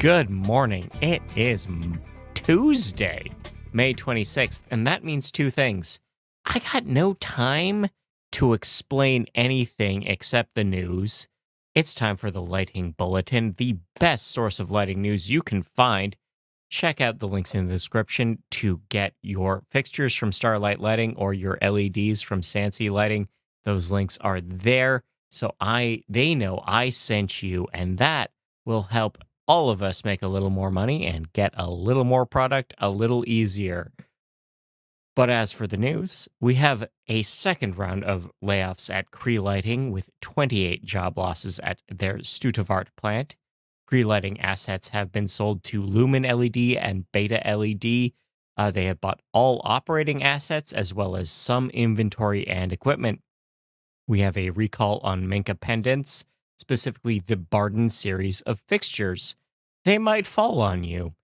Good morning. It is Tuesday, May 26th, and that means two things. I got no time to explain anything except the news. It's time for the Lighting Bulletin, the best source of lighting news you can find. Check out the links in the description to get your fixtures from Starlight Lighting or your LEDs from Sansi Lighting. Those links are there, so they know I sent you, and that will help all of us make a little more money and get a little more product a little easier. But as for the news, we have a second round of layoffs at Cree Lighting with 28 job losses at their Studevart plant. Cree Lighting assets have been sold to Lumen LED and Beta LED. They have bought all operating assets as well as some inventory and equipment. We have a recall on Minka pendants, specifically the Barden series of fixtures. They might fall on you.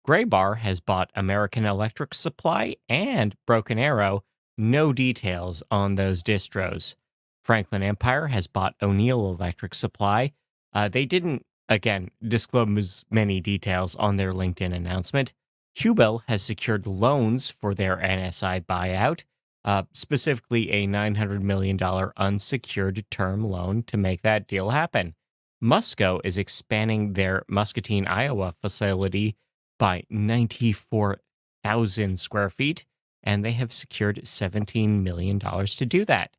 Graybar has bought American Electric Supply and Broken Arrow. No details on those distros. Franklin Empire has bought O'Neill Electric Supply. They didn't, again, disclose many details on their LinkedIn announcement. Hubel has secured loans for their NSI buyout, specifically a $900 million unsecured term loan to make that deal happen. Musco is expanding their Muscatine, Iowa facility by 94,000 square feet, and they have secured $17 million to do that.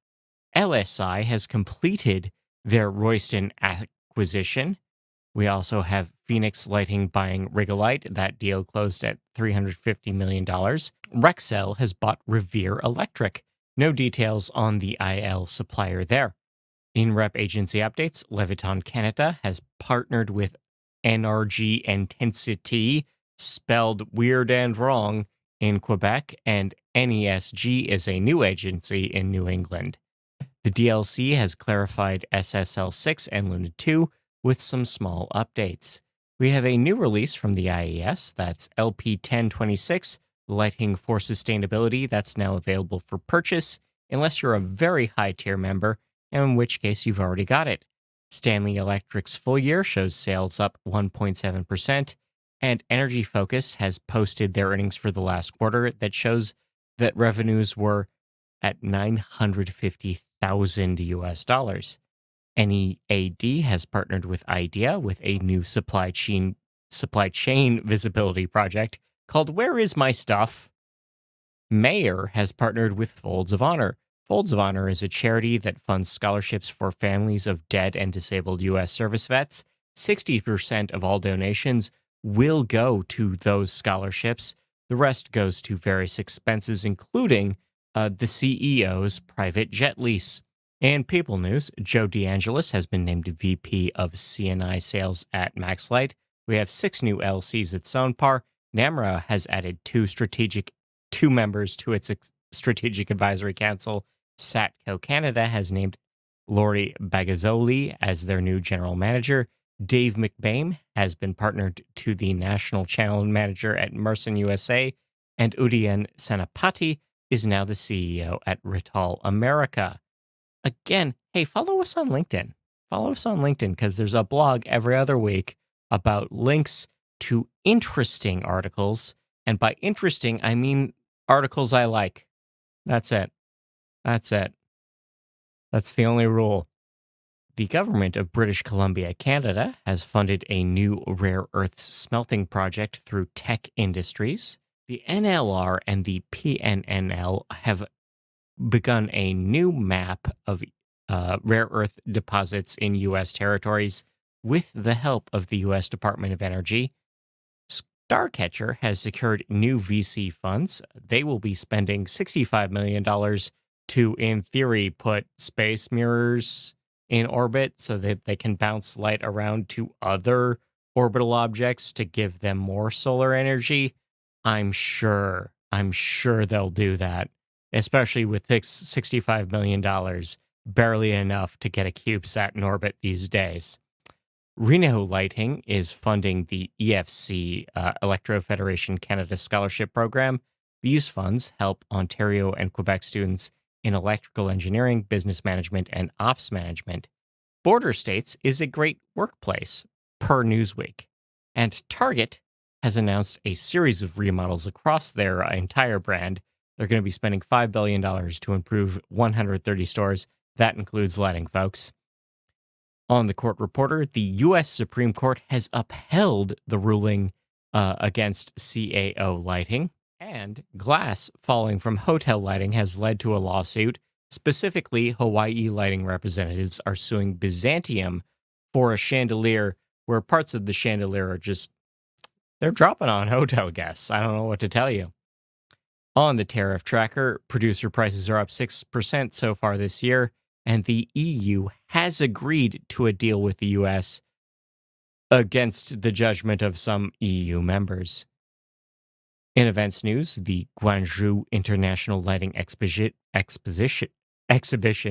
LSI has completed their Royston acquisition. We also have Phoenix Lighting buying Rigolite. That deal closed at $350 million. Rexel has bought Revere Electric. No details on the IL supplier there. In rep agency updates, Leviton Canada has partnered with NRG Intensity, spelled weird and wrong, in Quebec, and NESG is a new agency in New England. The DLC has clarified SSL6 and Luna 2 with some small updates. We have a new release from the IES, that's LP1026, Lighting for Sustainability, that's now available for purchase, unless you're a very high-tier member, in which case you've already got it. Stanley Electric's full year shows sales up 1.7%, and Energy Focus has posted their earnings for the last quarter that shows that revenues were at $950,000 US. NEAD has partnered with IDEA with a new supply chain visibility project called Where Is My Stuff? Mayer has partnered with Folds of Honor. Folds of Honor is a charity that funds scholarships for families of dead and disabled U.S. service vets. 60% of all donations will go to those scholarships. The rest goes to various expenses, including the CEO's private jet lease. In People News, Joe DeAngelis has been named VP of CNI Sales at MaxLight. We have 6 new LCs at Sonpar. Namra has added 2 members to its Strategic Advisory Council. Satco Canada has named Lori Bagazzoli as their new general manager. Dave McBain has been partnered to the national channel manager at Merson USA, and Udian Senapati is now the CEO at Rital America. Again, hey, follow us on LinkedIn. Follow us on LinkedIn because there's a blog every other week about links to interesting articles. And by interesting, I mean articles I like. That's it. That's the only rule. The government of British Columbia, Canada, has funded a new rare earths smelting project through Teck Industries. The NLR and the PNNL have begun a new map of rare earth deposits in U.S. territories with the help of the U.S. Department of Energy. Starcatcher has secured new VC funds. They will be spending $65 million to, in theory, put space mirrors in orbit so that they can bounce light around to other orbital objects to give them more solar energy. I'm sure they'll do that, especially with $65 million, barely enough to get a CubeSat in orbit these days. Reno Lighting is funding the EFC Electro Federation Canada Scholarship Program. These funds help Ontario and Quebec students in electrical engineering, business management, and ops management. Border States is a great workplace, per Newsweek. And Target has announced a series of remodels across their entire brand. They're going to be spending $5 billion to improve 130 stores. That includes lighting, folks. On the Court Reporter, the U.S. Supreme Court has upheld the ruling against CAO lighting, and glass falling from hotel lighting has led to a lawsuit. Specifically, Hawaii lighting representatives are suing Byzantium for a chandelier where parts of the chandelier are just, they're dropping on hotel guests. I don't know what to tell you. On the tariff tracker, producer prices are up 6% so far this year, and the EU has agreed to a deal with the US against the judgment of some EU members. In events news, the Guangzhou International Lighting Exhibition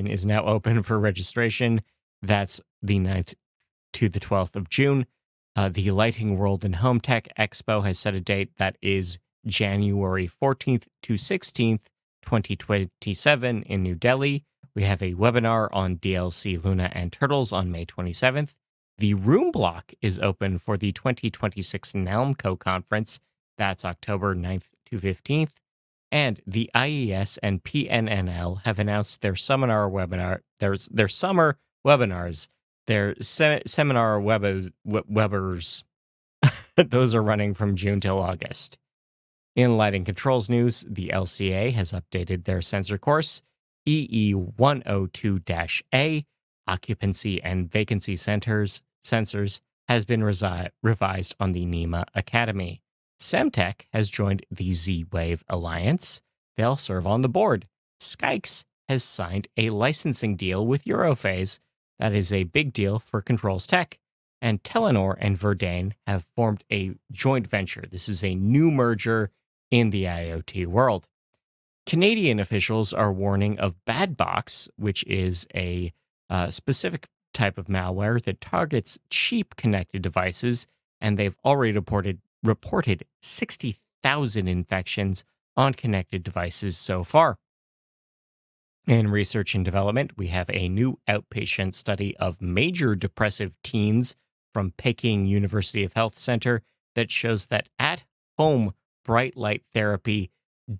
is now open for registration. That's the 9th to the 12th of June. The Lighting World and Home Tech Expo has set a date that is January 14th to 16th, 2027 in New Delhi. We have a webinar on DLC Luna and Turtles on May 27th. The room block is open for the 2026 NALMCO conference. That's October 9th to 15th. And the IES and PNNL have announced their seminar webinar, their summer webinars, their seminar webers. Those are running from June till August. In lighting controls news, the LCA has updated their sensor course. EE102-A, occupancy and vacancy sensors, has been revised on the NEMA Academy. Semtech has joined the Z-Wave Alliance. They'll serve on the board. Skykes has signed a licensing deal with Europhase. That is a big deal for controls tech. And Telenor and Verdane have formed a joint venture. This is a new merger in the IoT world. Canadian officials are warning of Badbox, which is a specific type of malware that targets cheap connected devices, and they've already reported 60,000 infections on connected devices so far. In research and development, we have a new outpatient study of major depressive teens from Peking University of Health Center that shows that at-home bright light therapy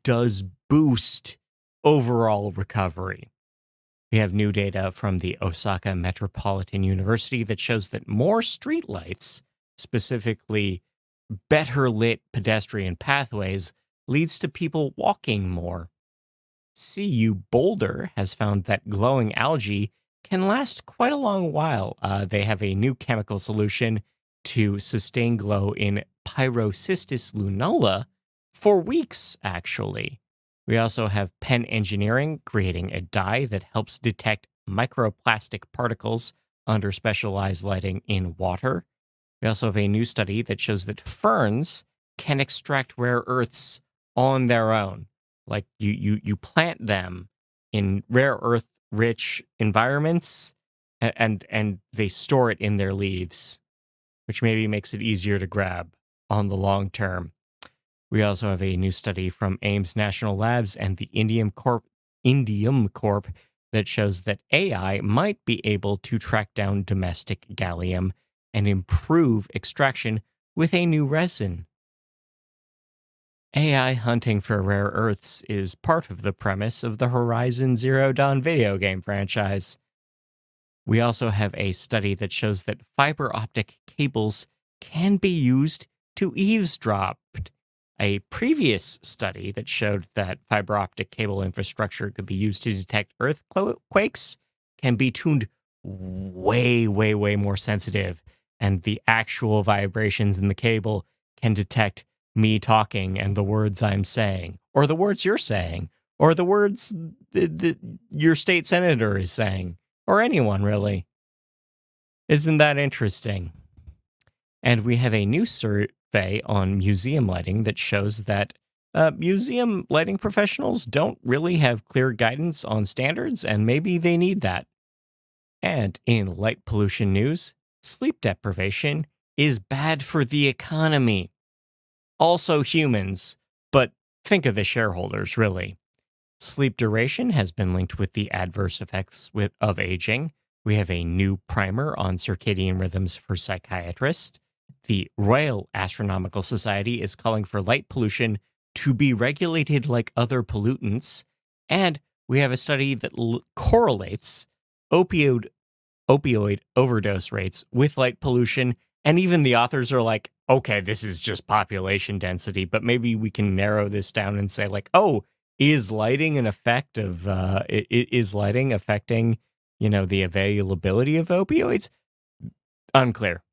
does boost overall recovery. We have new data from the Osaka Metropolitan University that shows that more streetlights, specifically better lit pedestrian pathways, leads to people walking more. CU Boulder has found that glowing algae can last quite a long while. They have a new chemical solution to sustain glow in Pyrocystis lunola for weeks, actually. We also have Penn Engineering creating a dye that helps detect microplastic particles under specialized lighting in water. We also have a new study that shows that ferns can extract rare earths on their own. Like you plant them in rare earth rich environments and they store it in their leaves, which maybe makes it easier to grab on the long term. We also have a new study from Ames National Labs and the Indium Corp that shows that AI might be able to track down domestic gallium and improve extraction with a new resin. AI hunting for rare earths is part of the premise of the Horizon Zero Dawn video game franchise. We also have a study that shows that fiber optic cables can be used to eavesdrop. A previous study that showed that fiber optic cable infrastructure could be used to detect earthquakes can be tuned way, way, way more sensitive, and the actual vibrations in the cable can detect me talking and the words I'm saying, or the words you're saying, or the words your state senator is saying, or anyone really. Isn't that interesting? And we have a new survey on museum lighting that shows that museum lighting professionals don't really have clear guidance on standards, and maybe they need that. And in light pollution news, sleep deprivation is bad for the economy. Also humans, but think of the shareholders, really. Sleep duration has been linked with the adverse effects of aging. We have a new primer on circadian rhythms for psychiatrists. The Royal Astronomical Society is calling for light pollution to be regulated like other pollutants. And we have a study that correlates opioid opioid overdose rates with light pollution. And even the authors are like, okay, this is just population density, but maybe we can narrow this down and say, like, oh, is lighting an effect of, is lighting affecting, the availability of opioids? Unclear.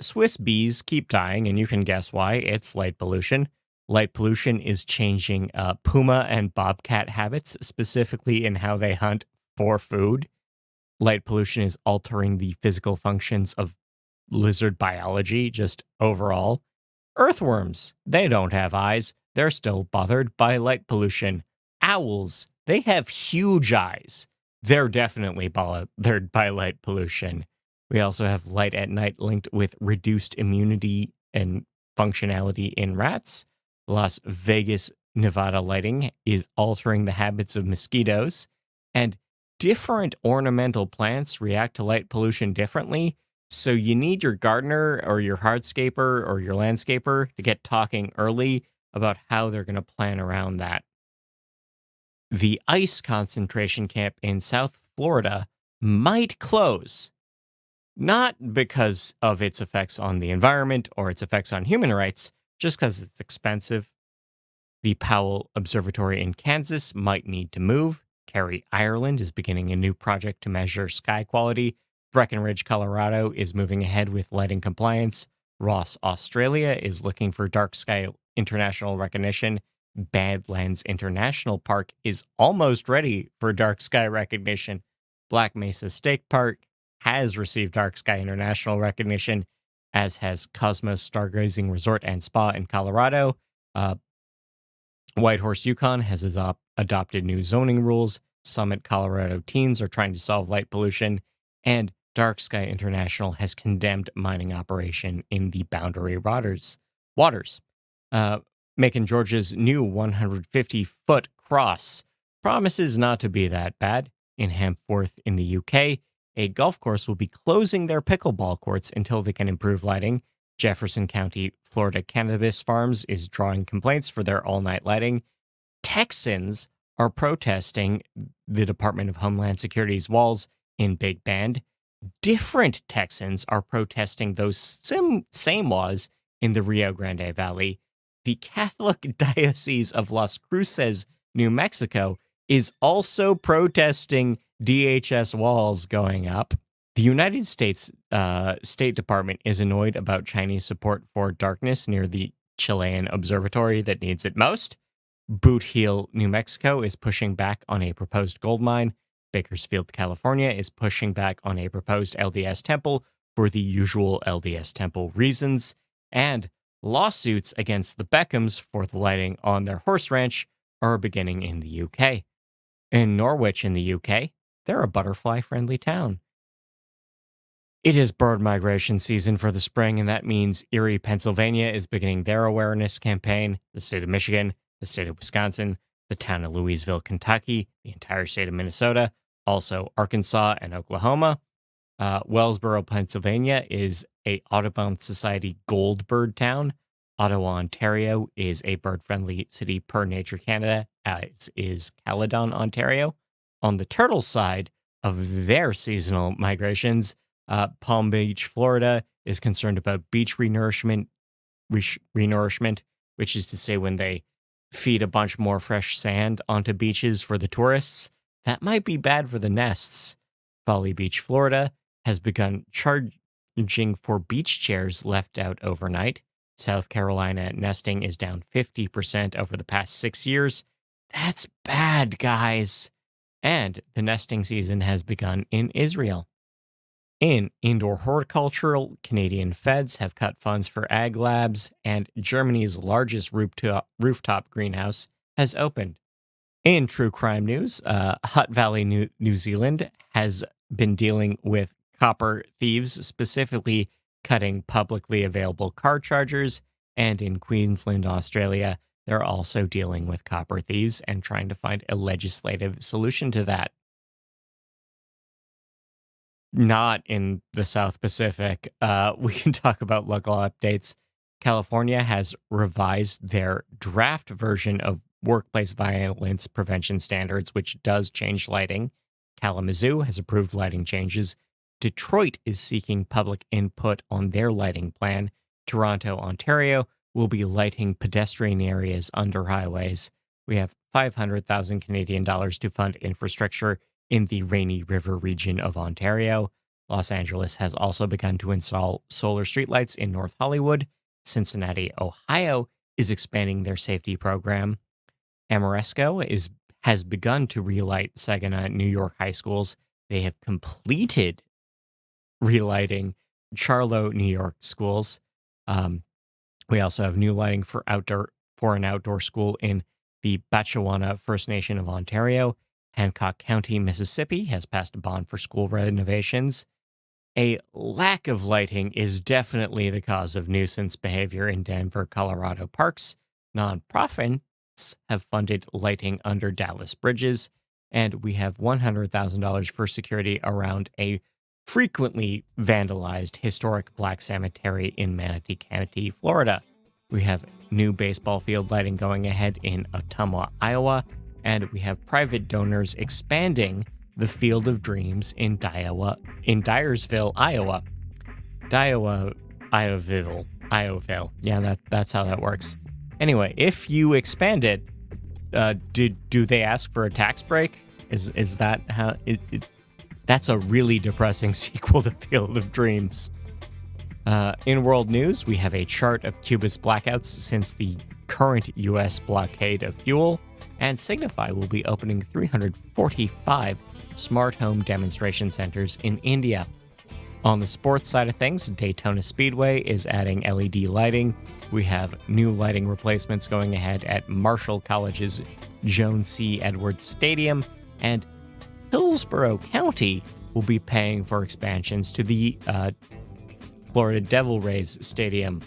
Swiss bees keep dying, and you can guess why. It's light pollution. Light pollution is changing puma and bobcat habits, specifically in how they hunt for food. Light pollution is altering the physical functions of lizard biology, just overall. Earthworms, they don't have eyes. They're still bothered by light pollution. Owls, they have huge eyes. They're definitely bothered by light pollution. We also have light at night linked with reduced immunity and functionality in rats. Las Vegas, Nevada lighting is altering the habits of mosquitoes. And different ornamental plants react to light pollution differently. So you need your gardener or your hardscaper or your landscaper to get talking early about how they're going to plan around that. The ice concentration camp in South Florida might close, not because of its effects on the environment or its effects on human rights, just because it's expensive. The Powell Observatory in Kansas might need to move. Kerry, Ireland is beginning a new project to measure sky quality. Breckenridge, Colorado is moving ahead with lighting compliance. Ross, Australia is looking for dark sky international recognition. Badlands International Park is almost ready for dark sky recognition. Black Mesa State Park has received dark sky international recognition, as has Cosmos Stargazing Resort and Spa in Colorado. Whitehorse, Yukon has adopted new zoning rules. Summit, Colorado teens are trying to solve light pollution. And Dark Sky International has condemned mining operation in the Boundary Waters. Macon, Georgia's new 150-foot cross promises not to be that bad. In Hampworth in the UK, a golf course will be closing their pickleball courts until they can improve lighting. Jefferson County, Florida Cannabis Farms is drawing complaints for their all-night lighting. Texans are protesting the Department of Homeland Security's walls in Big Bend. Different Texans are protesting those same laws in the Rio Grande Valley. The Catholic Diocese of Las Cruces, New Mexico, is also protesting DHS walls going up. The United States State Department is annoyed about Chinese support for darkness near the Chilean observatory that needs it most. Boot Heel, New Mexico is pushing back on a proposed gold mine. Bakersfield, California is pushing back on a proposed LDS temple for the usual LDS temple reasons. And lawsuits against the Beckhams for the lighting on their horse ranch are beginning in the UK. In Norwich in the UK, they're a butterfly-friendly town. It is bird migration season for the spring, and that means Erie, Pennsylvania is beginning their awareness campaign. The state of Michigan, the state of Wisconsin, the town of Louisville, Kentucky, the entire state of Minnesota, also Arkansas and Oklahoma. Wellsboro, Pennsylvania is a Audubon Society gold bird town. Ottawa, Ontario is a bird-friendly city per Nature Canada, as is Caledon, Ontario. On the turtle side of their seasonal migrations, Palm Beach, Florida is concerned about beach renourishment, which is to say when they feed a bunch more fresh sand onto beaches for the tourists, that might be bad for the nests. Folly Beach, Florida has begun charging for beach chairs left out overnight. South Carolina nesting is down 50% over the past 6 years. That's bad, guys. And the nesting season has begun in Israel. In indoor horticultural, Canadian feds have cut funds for ag labs, and Germany's largest rooftop greenhouse has opened. In true crime news, Hutt Valley, New Zealand has been dealing with copper thieves, specifically cutting publicly available car chargers, and in Queensland, Australia, they're also dealing with copper thieves and trying to find a legislative solution to that. not in the South Pacific, we can talk about local updates. California has revised their draft version of workplace violence prevention standards, which does change lighting. Kalamazoo has approved lighting changes. Detroit is seeking public input on their lighting plan. Toronto, Ontario will be lighting pedestrian areas under highways. We have 500,000 Canadian dollars to fund infrastructure in the Rainy River region of Ontario. Los Angeles has also begun to install solar streetlights in North Hollywood. Cincinnati, Ohio is expanding their safety program. Amoresco has begun to relight Saginaw, New York high schools. They have completed relighting Charlo, New York schools. We also have new lighting for an outdoor school in the Batchewana First Nation of Ontario. Hancock County, Mississippi has passed a bond for school renovations. A lack of lighting is definitely the cause of nuisance behavior in Denver, Colorado parks. Nonprofits have funded lighting under Dallas bridges, and we have $100,000 for security around a frequently vandalized historic black cemetery in Manatee County, Florida. We have new baseball field lighting going ahead in Ottumwa, Iowa, and we have private donors expanding the Field of Dreams in Dyersville, Iowa. Iowaville. Yeah, that's how that works. Anyway, if you expand it, do they ask for a tax break? Is that how it that's a really depressing sequel to Field of Dreams. In world news, we have a chart of Cuba's blackouts since the current U.S. blockade of fuel, and Signify will be opening 345 smart home demonstration centers in India. On the sports side of things, Daytona Speedway is adding LED lighting. We have new lighting replacements going ahead at Marshall College's Joan C. Edwards Stadium, and Hillsborough County will be paying for expansions to the Florida Devil Rays Stadium.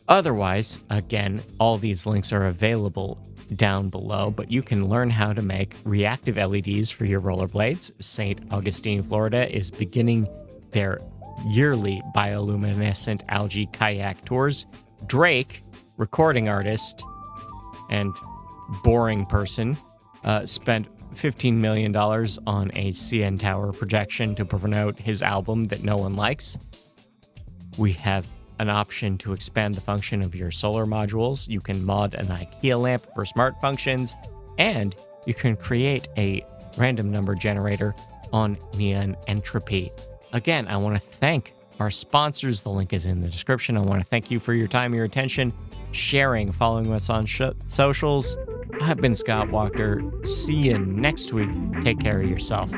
Otherwise, again, all these links are available down below, but you can learn how to make reactive LEDs for your rollerblades. St. Augustine, Florida is beginning their yearly bioluminescent algae kayak tours. Drake, recording artist and boring person, spent $15 million on a CN Tower projection to promote his album that no one likes. We have an option to expand the function of your solar modules. You can mod an IKEA lamp for smart functions, and you can create a random number generator on Neon Entropy. Again, I want to thank our sponsors. The link is in the description. I want to thank you for your time, your attention, sharing, following us on socials. I've been Scott Walker. See you next week. Take care of yourself.